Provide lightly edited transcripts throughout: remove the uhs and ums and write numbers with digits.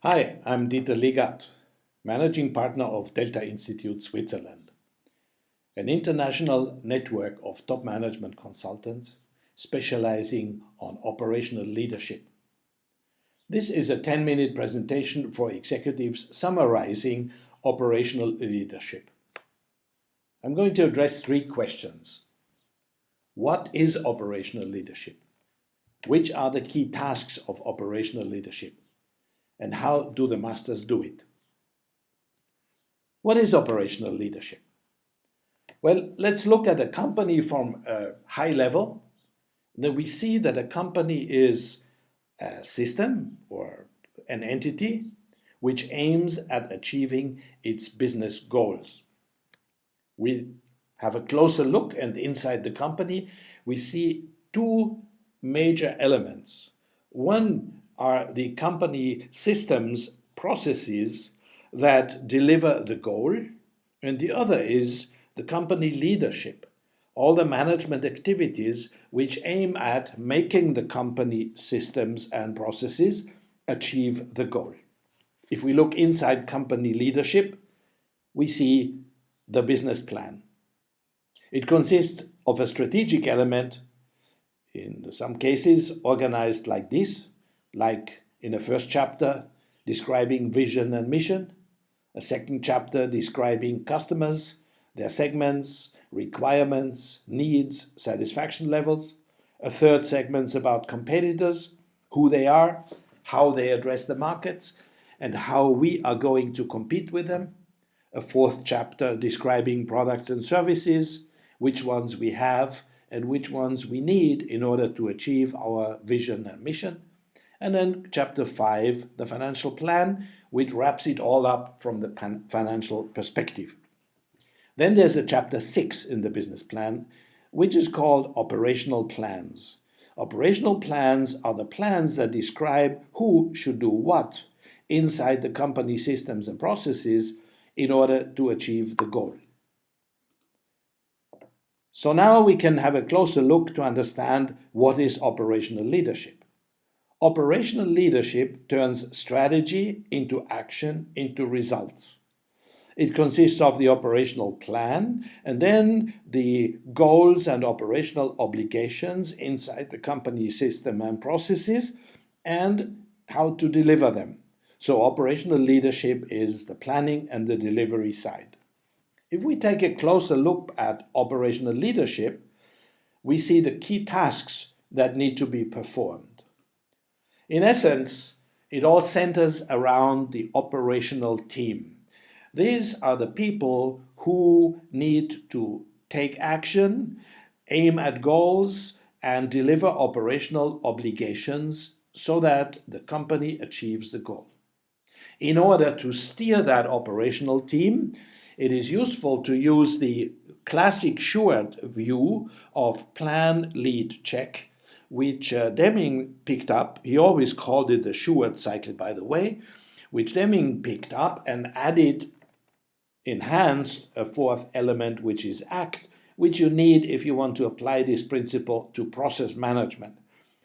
Hi, I'm Dieter Legat, Managing Partner of Delta Institute Switzerland, an international network of top management consultants specializing on operational leadership. This is a 10-minute presentation for executives summarizing operational leadership. I'm going to address three questions. What is operational leadership? Which are the key tasks of operational leadership? And how do the masters do it? What is operational leadership? Well, let's look at a company from a high level. Then we see that a company is a system or an entity which aims at achieving its business goals. We have a closer look, and inside the company, we see two major elements. One are the company systems, processes that deliver the goal, and the other is the company leadership, all the management activities which aim at making the company systems and processes achieve the goal. If we look inside company leadership, we see the business plan. It consists of a strategic element, in some cases organized like this, like in a first chapter describing vision and mission, a second chapter describing customers, their segments, requirements, needs, satisfaction levels, a third segment about competitors, who they are, how they address the markets, and how we are going to compete with them, a fourth chapter describing products and services, which ones we have and which ones we need in order to achieve our vision and mission. And then chapter 5, the financial plan, which wraps it all up from the financial perspective. Then there's a chapter 6 in the business plan, which is called operational plans. Operational plans are the plans that describe who should do what inside the company systems and processes in order to achieve the goal. So now we can have a closer look to understand what is operational leadership. Operational leadership turns strategy into action, into results. It consists of the operational plan and then the goals and operational obligations inside the company system and processes and how to deliver them. So operational leadership is the planning and the delivery side. If we take a closer look at operational leadership, we see the key tasks that need to be performed. In essence, it all centers around the operational team. These are the people who need to take action, aim at goals, and deliver operational obligations so that the company achieves the goal. In order to steer that operational team, it is useful to use the classic Shewhart view of plan, lead, check, which Deming picked up. He always called it the Shewhart cycle, by the way, which Deming picked up and added, enhanced a fourth element, which is act, which you need if you want to apply this principle to process management.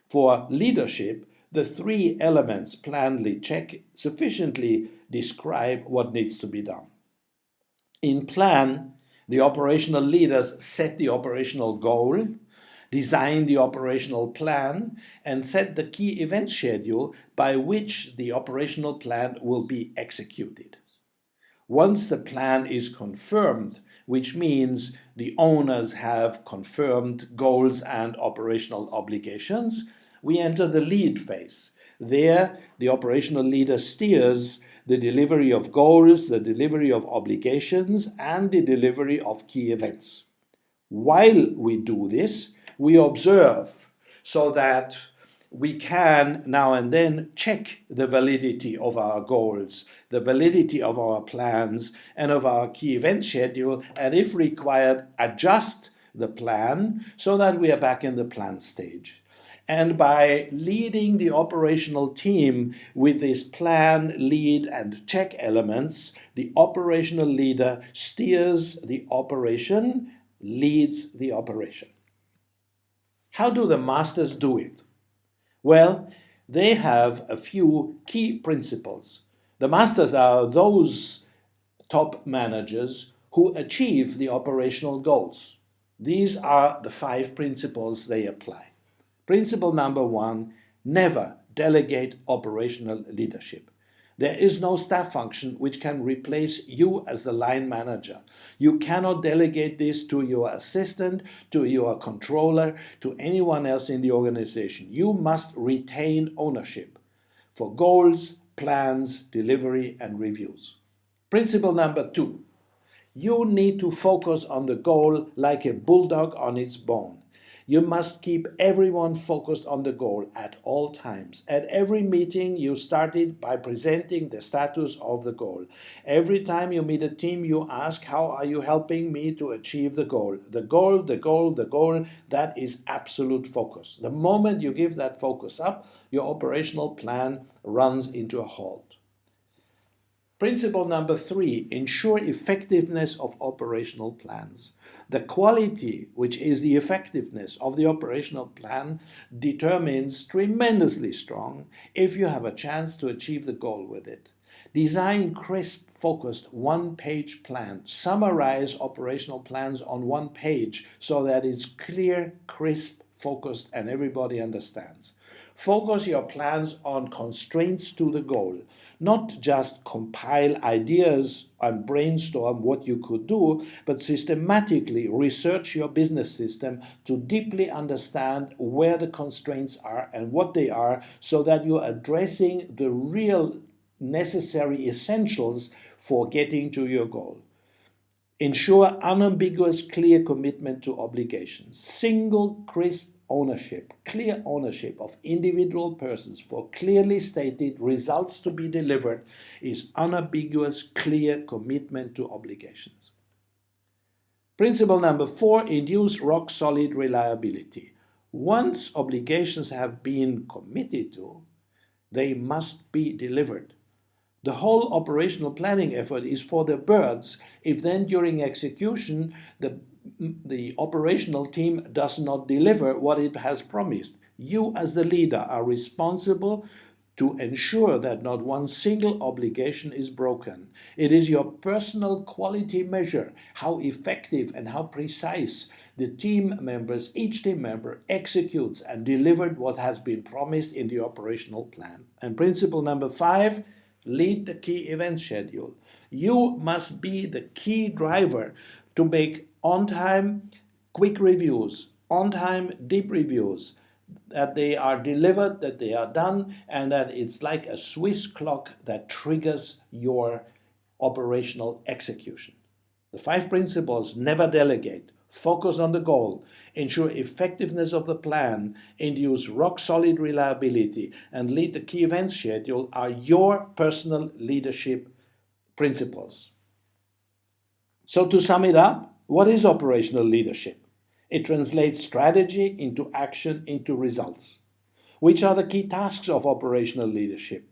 For leadership, the three elements, plan, lead, check, sufficiently describe what needs to be done. In plan, the operational leaders set the operational goal, design the operational plan, and set the key event schedule by which the operational plan will be executed. Once the plan is confirmed, which means the owners have confirmed goals and operational obligations, we enter the lead phase. There, the operational leader steers the delivery of goals, the delivery of obligations, and the delivery of key events. While we do this, we observe so that we can now and then check the validity of our goals, the validity of our plans, and of our key event schedule, and if required, adjust the plan so that we are back in the plan stage. And by leading the operational team with this plan, lead, and check elements, the operational leader steers the operation, leads the operation. How do the masters do it? Well, They have a few key principles. The masters are those top managers who achieve the operational goals. These are the 5 principles they apply. Principle number 1, never delegate operational leadership. There is no staff function which can replace you as the line manager. You cannot delegate this to your assistant, to your controller, to anyone else in the organization. You must retain ownership for goals, plans, delivery, and reviews. Principle number 2, you need to focus on the goal like a bulldog on its bone. You must keep everyone focused on the goal at all times. At every meeting, you started by presenting the status of the goal. Every time you meet a team, you ask, how are you helping me to achieve the goal? The goal, the goal, the goal, that is absolute focus. The moment you give that focus up, your operational plan runs into a halt. Principle number 3, ensure effectiveness of operational plans. The quality, which is the effectiveness of the operational plan, determines tremendously strong if you have a chance to achieve the goal with it. Design crisp, focused, one-page plan. Summarize operational plans on one page so that it's clear, crisp, focused, and everybody understands. Focus your plans on constraints to the goal, not just compile ideas and brainstorm what you could do, but systematically research your business system to deeply understand where the constraints are and what they are, so that you're addressing the real necessary essentials for getting to your goal. Ensure unambiguous, clear commitment to obligations. Single, crisp ownership, clear ownership of individual persons for clearly stated results to be delivered is unambiguous, clear commitment to obligations. Principle number 4, induce rock-solid reliability. Once obligations have been committed to, they must be delivered. The whole operational planning effort is for the birds if then during execution the operational team does not deliver what it has promised. You as the leader are responsible to ensure that not one single obligation is broken. It is your personal quality measure, how effective and how precise the team members, each team member executes and delivered what has been promised in the operational plan. And principle number 5, lead the key event schedule. You must be the key driver to make on-time quick reviews, on-time deep reviews, that they are delivered, that they are done, and that it's like a Swiss clock that triggers your operational execution. The 5 principles: never delegate, focus on the goal, ensure effectiveness of the plan, induce rock-solid reliability, and lead the key event schedule are your personal leadership principles. So to sum it up, what is operational leadership? It translates strategy into action, into results. Which are the key tasks of operational leadership?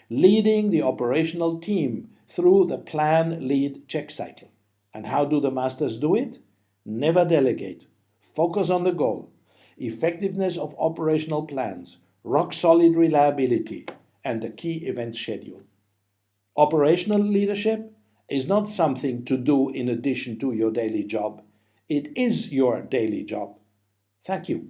Leading the operational team through the plan, lead, check cycle. And how do the masters do it? Never delegate. Focus on the goal. Effectiveness of operational plans. Rock-solid reliability. And the key event schedule. Operational leadership is not something to do in addition to your daily job. It is your daily job. Thank you.